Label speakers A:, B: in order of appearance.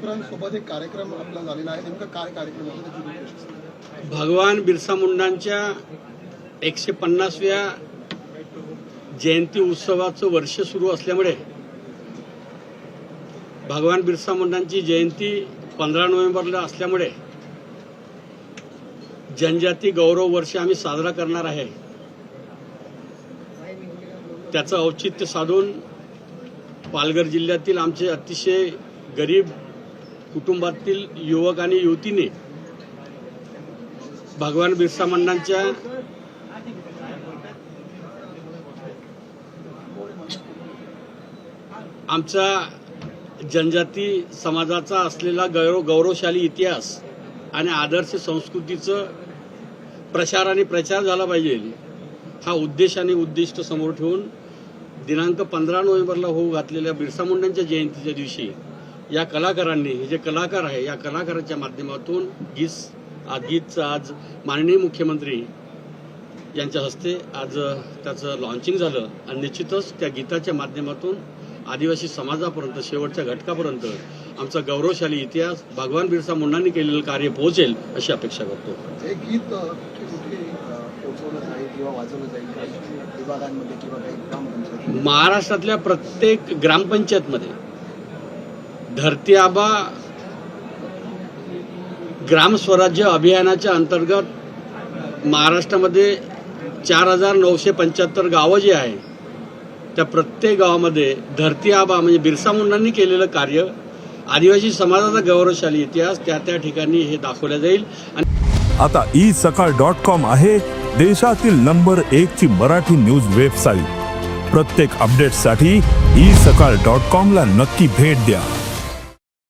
A: मुख्यमंत्र्यांसोबत एक कार्यक्रम आपला झालेला आहे, नेमका काय कार्यक्रम होता, त्याची रूपरेषा?
B: भगवान बिरसा मुंडांच्या 150व्या जयंती उत्सवाचं वर्ष सुरू असल्यामुळे भगवान बिरसा मुंडांची जयंती 15 नोव्हेंबरला असल्यामुळे जनजाती गौरव वर्ष आम्ही साजरा करणार आहे। त्याचं औचित्य साधून पालघर जिल्ह्यातील आमचे अतिशय गरीब कुटुंबातील युवक आणि युवतींनी भगवान बिरसा मुंडांच्या आमचा जनजाती समाजाचा असलेला गौरवशाली इतिहास आणि आदर्श संस्कृतीचं प्रसार आणि प्रचार झाला पाहिजे, हा उद्देश आणि उद्दिष्ट समोर ठेवून दिनांक 15 नोव्हेंबरला होऊ घातलेल्या बिरसा मुंडांच्या जयंतीच्या दिवशी या कलाकारांनी, हे जे कलाकार आहे, या कलाकारांच्या माध्यमातून गीतचं आज माननीय मुख्यमंत्री यांच्या हस्ते आज त्याचं लॉन्चिंग झालं आणि निश्चितच त्या गीताच्या माध्यमातून आदिवासी समाजापर्यंत, शेवटच्या घटकापर्यंत आमचा गौरवशाली इतिहास, भगवान बिरसा मुंडांनी केलेलं कार्य पोहोचेल अशी अपेक्षा करतो।
A: हे गीत पोहोचवलं जाईल किंवा वाजवलं जाईल विभागांमध्ये किंवा काही ग्रामपंचायत?
B: महाराष्ट्रातल्या प्रत्येक ग्रामपंचायतमध्ये धरती आबा ग्राम स्वराज्य अभियानाच्या अंतर्गत महाराष्ट्रामध्ये 4975 गावं जी आहे, त्या प्रत्येक गावामध्ये धरती आबा म्हणजे बिरसा मुंडांनी केलेलं कार्य, आदिवासी समाजाचा गौरवशाली इतिहास त्या ठिकाणी हे दाखवलं जाईल।
C: आता isakal.com आहे देशातील नंबर 1 ची मराठी न्यूज वेबसाईट। प्रत्येक अपडेटसाठी isakal.com ला नक्की भेट द्या।